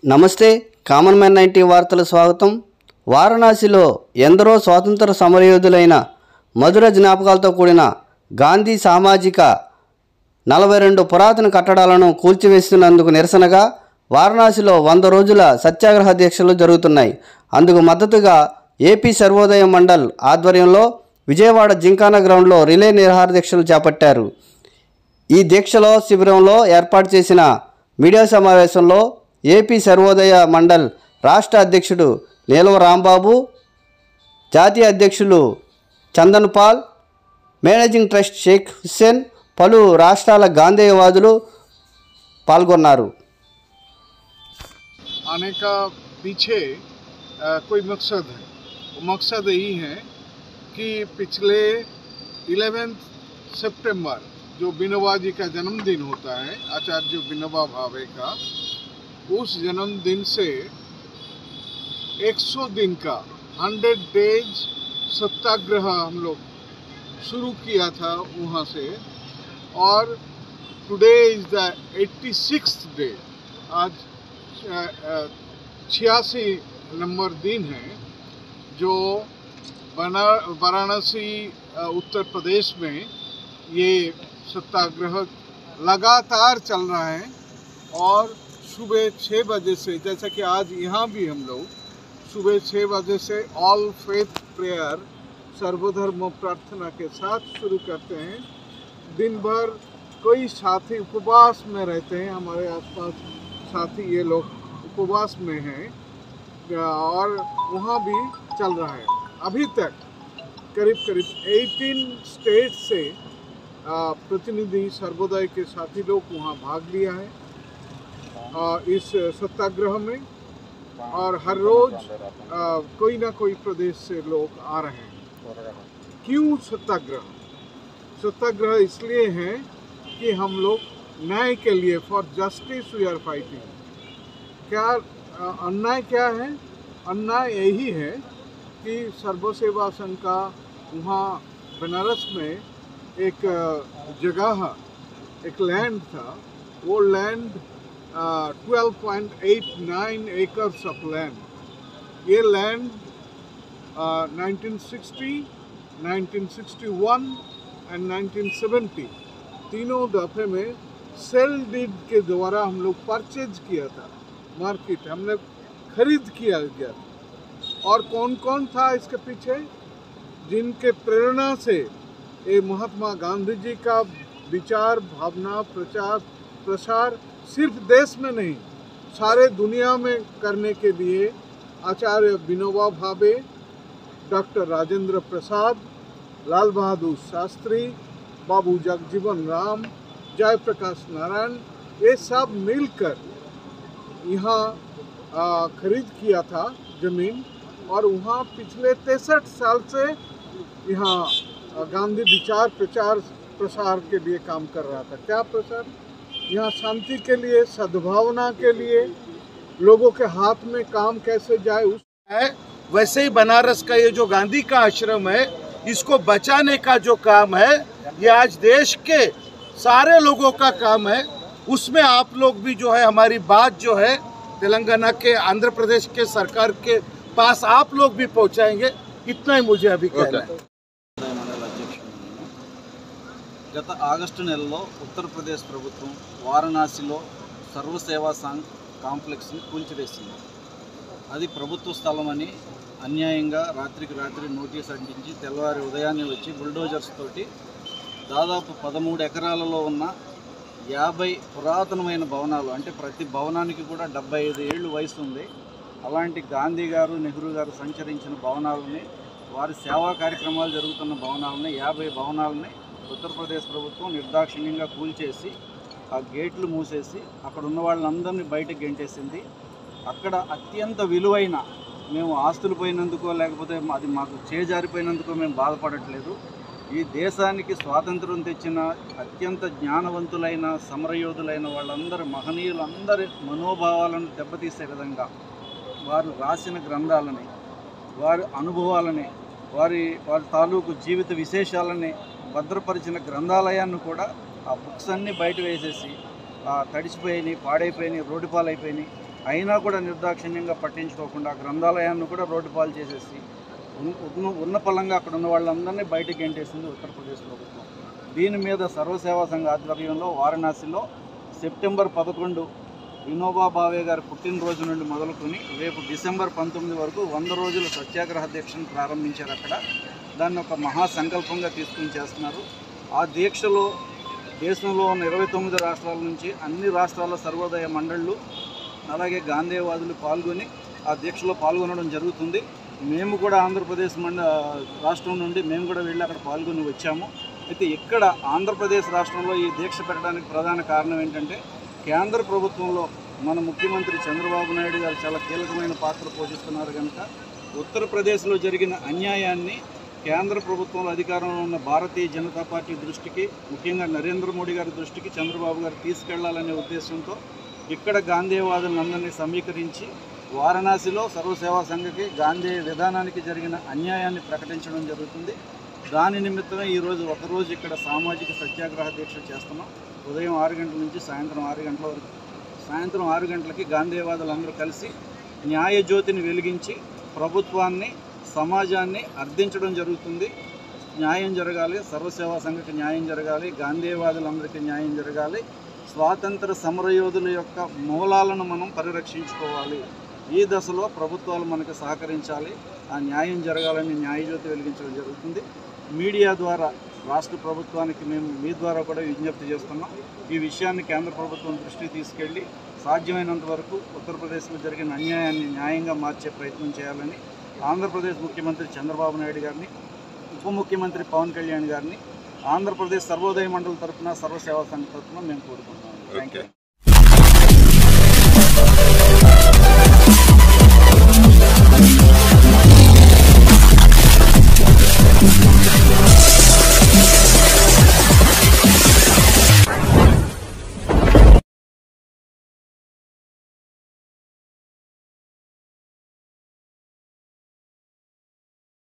నమస్తే common man 90 వార్తల స్వాగతం. వారణాసిలో ఎందరో స్వాతంత్ర సమరయోధులైన మధుర జ్ఞాపకాలతో కూడిన గాంధీ సామాజిక 42 పురాతన కట్టడాలను కూల్చివేస్తున్నందుకు నిరసనగా వారణాసిలో 100 రోజుల సత్యాగ్రహ దీక్షలు జరుగుతున్నాయి. అందుకు మద్దతుగా ఏపీ సర్వోదయ మండల్ ఆధ్వర్యంలో విజయవాడ జింకానా గ్రౌండ్లో రిలే నిరాహార దీక్షలు చేపట్టారు. ఈ దీక్షలో శిబిరంలో ఏర్పాటు చేసిన మీడియా సమావేశంలో ఏపీ సర్వోదయ మండల్ రాష్ట్ర అధ్యక్షుడు నీలవ రాంబాబు, జాతీయ అధ్యక్షులు చందన్ పాల్, మేనేజింగ్ ట్రస్ట్ షేక్ హుస్సేన్, పలు రాష్ట్రాల గాంధేయవాదులు పాల్గొన్నారు. आने का पीछे कोई मकसद है. वो मकसद यही है कि पिछले 11 सितंबर जो विनोबा जी का जन्मदिन होता है, आचार्य विनोबा भावे का, उस जन्मदिन से 100 दिन का 100 डेज सत्याग्रह हम लोग शुरू किया था वहाँ से, और today is the 86th day. आज 86 नंबर दिन है जो वाराणसी उत्तर प्रदेश में ये सत्याग्रह लगातार चल रहा है. और सुबह 6 बजे से, जैसा कि आज यहाँ भी हम लोग सुबह 6 बजे से ऑल फेथ प्रेयर सर्वधर्म प्रार्थना के साथ शुरू करते हैं. दिन भर कोई साथी उपवास में रहते हैं, हमारे आसपास साथी ये लोग उपवास में हैं, और वहाँ भी चल रहा है. अभी तक करीब 18 स्टेट से प्रतिनिधि सर्वोदय के साथी लोग वहाँ भाग लिया है इस सत्याग्रह में, और हर रोज कोई ना कोई प्रदेश से लोग आ रहे हैं. क्यों सत्याग्रह? सत्याग्रह इसलिए है कि हम लोग न्याय के लिए, for justice we are fighting. क्या अन्याय क्या है? अन्याय यही है कि सर्व सेवा संघ का वहाँ बनारस में एक जगह, एक लैंड था, वो लैंड 12.89 एकर्स ऑफ लैंड. ये लैंड 1960, 1961 एंड 1970 तीनों दफे में सेल डीड के द्वारा हम लोग परचेज किया था. मार्केट हमने खरीद किया गया था. और कौन कौन था इसके पीछे? जिनके प्रेरणा से ये महात्मा गांधी जी का विचार, भावना, प्रसार सिर्फ देश में नहीं सारे दुनिया में करने के लिए आचार्य विनोबा भावे, डॉक्टर राजेंद्र प्रसाद, लाल बहादुर शास्त्री, बाबू जगजीवन राम, जयप्रकाश नारायण, ये सब मिलकर यहाँ खरीद किया था ज़मीन. और वहाँ पिछले 63 साल से यहाँ गांधी विचार प्रसार के लिए काम कर रहा था. क्या प्रसार? यहाँ शांति के लिए, सद्भावना के लिए, लोगों के हाथ में काम कैसे जाए उस है. वैसे ही बनारस का ये जो गांधी का आश्रम है, इसको बचाने का जो काम है, ये आज देश के सारे लोगों का काम है. उसमें आप लोग भी जो है हमारी बात जो है तेलंगाना के, आंध्र प्रदेश के सरकार के पास आप लोग भी पहुंचाएंगे. इतना ही मुझे अभी कहना है. గత ఆగస్టు నెలలో ఉత్తరప్రదేశ్ ప్రభుత్వం వారణాసిలో సర్వసేవా సంఘ్ కాంప్లెక్స్ని కూల్చివేసింది. అది ప్రభుత్వ స్థలమని అన్యాయంగా రాత్రికి రాత్రి నోటీస్ అంటించి తెల్లవారి ఉదయాన్నే వచ్చి బుల్డోజర్స్ తోటి దాదాపు 13 ఎకరాలలో ఉన్న 50 పురాతనమైన భవనాలు, అంటే ప్రతి భవనానికి కూడా 75 ఏళ్ళు వయసు ఉంది, అలాంటి గాంధీ గారు, నెహ్రూ గారు సంచరించిన భవనాలని, వారి సేవా కార్యక్రమాలు జరుగుతున్న భవనాలని, 50 భవనాలని ఉత్తరప్రదేశ్ ప్రభుత్వం నిర్దాక్షిణ్యంగా కూల్చేసి ఆ గేట్లు మూసేసి అక్కడ ఉన్న వాళ్ళందరినీ బయటకు గెంటేసింది. అక్కడ అత్యంత విలువైన, మేము ఆస్తులు పోయినందుకో లేకపోతే అది మాకు చేజారిపోయినందుకో మేము బాధపడట్లేదు. ఈ దేశానికి స్వాతంత్రం తెచ్చిన అత్యంత జ్ఞానవంతులైన సమరయోధులైన వాళ్ళందరూ, మహనీయులందరి మనోభావాలను దెబ్బతీసే విధంగా వారు రాసిన గ్రంథాలని, వారి అనుభవాలని, వారి తాలూకు జీవిత విశేషాలని భద్రపరిచిన గ్రంథాలయాన్ని కూడా ఆ బుక్స్ అన్నీ బయట వేసేసి తడిసిపోయినాయి, పాడైపోయినాయి, రోడ్డు పాలైపోయినాయి. అయినా కూడా నిర్దాక్షిణ్యంగా పట్టించుకోకుండా గ్రంథాలయాన్ని కూడా రోడ్డు పాలు చేసేసి ఉన్న పలంగా అక్కడ ఉన్న వాళ్ళందరినీ బయటకు గెంటేసింది ఉత్తరప్రదేశ్ ప్రభుత్వం. దీని మీద సర్వసేవా సంఘ ఆధ్వర్యంలో వారణాసిలో సెప్టెంబర్ 11 వినోబా భావే గారి పుట్టినరోజు నుండి మొదలుకొని రేపు డిసెంబర్ 19 వరకు 100 రోజుల సత్యాగ్రహ దీక్షను ప్రారంభించారు. అక్కడ దాన్ని ఒక మహాసంకల్పంగా తీసుకుని చేస్తున్నారు. ఆ దీక్షలో దేశంలో ఉన్న 29 రాష్ట్రాల నుంచి అన్ని రాష్ట్రాల సర్వోదయ మండళ్ళు అలాగే గాంధేయవాదులు పాల్గొని ఆ దీక్షలో పాల్గొనడం జరుగుతుంది. మేము కూడా ఆంధ్రప్రదేశ్ రాష్ట్రం నుండి మేము కూడా వెళ్ళి అక్కడ పాల్గొని వచ్చాము. అయితే ఇక్కడ ఆంధ్రప్రదేశ్ రాష్ట్రంలో ఈ దీక్ష పెట్టడానికి ప్రధాన కారణం ఏంటంటే కేంద్ర ప్రభుత్వంలో మన ముఖ్యమంత్రి చంద్రబాబు నాయుడు గారు చాలా కీలకమైన పాత్ర పోషిస్తున్నారు కనుక ఉత్తరప్రదేశ్లో జరిగిన అన్యాయాన్ని కేంద్ర ప్రభుత్వంలో అధికారంలో ఉన్న భారతీయ జనతా పార్టీ దృష్టికి, ముఖ్యంగా నరేంద్ర మోడీ గారి దృష్టికి చంద్రబాబు గారు తీసుకెళ్లాలనే ఉద్దేశంతో ఇక్కడ గాంధేయవాదులందరినీ సమీకరించి వారణాసిలో సర్వసేవా సంఘకి గాంధేయ విధానానికి జరిగిన అన్యాయాన్ని ప్రకటించడం జరుగుతుంది. దాని నిమిత్తమే ఈరోజు ఒకరోజు ఇక్కడ సామాజిక సత్యాగ్రహ దీక్ష చేస్తున్నాం. ఉదయం 6 గంటల నుంచి సాయంత్రం 6 గంటల వరకు. సాయంత్రం 6 గంటలకి గాంధేయవాదులందరూ కలిసి న్యాయజ్యోతిని వెలిగించి ప్రభుత్వాన్ని, సమాజాన్ని అర్థించడం జరుగుతుంది. న్యాయం జరగాలి, సర్వసేవా సంఘకి న్యాయం జరగాలి, గాంధేయవాదులందరికీ న్యాయం జరగాలి, స్వాతంత్ర సమరయోధుల యొక్క మూలాలను మనం పరిరక్షించుకోవాలి. ఈ దశలో ప్రభుత్వాలు మనకు సహకరించాలి, ఆ న్యాయం జరగాలని న్యాయజ్యోతి వెలిగించడం జరుగుతుంది. మీడియా ద్వారా రాష్ట్ర ప్రభుత్వానికి మేము మీ ద్వారా కూడా విజ్ఞప్తి చేస్తున్నాం. ఈ విషయాన్ని కేంద్ర ప్రభుత్వం దృష్టికి తీసుకెళ్లి సాధ్యమైనంత వరకు ఉత్తరప్రదేశ్లో జరిగిన అన్యాయాన్ని న్యాయంగా మార్చే ప్రయత్నం చేయాలని ఆంధ్రప్రదేశ్ ముఖ్యమంత్రి చంద్రబాబు నాయుడు గారిని, ఉప ముఖ్యమంత్రి పవన్ కళ్యాణ్ గారిని ఆంధ్రప్రదేశ్ సర్వోదయ మండలి తరఫున, సర్వసేవా సంఘ తరఫున మేము కోరుకుంటున్నాం. Thank you.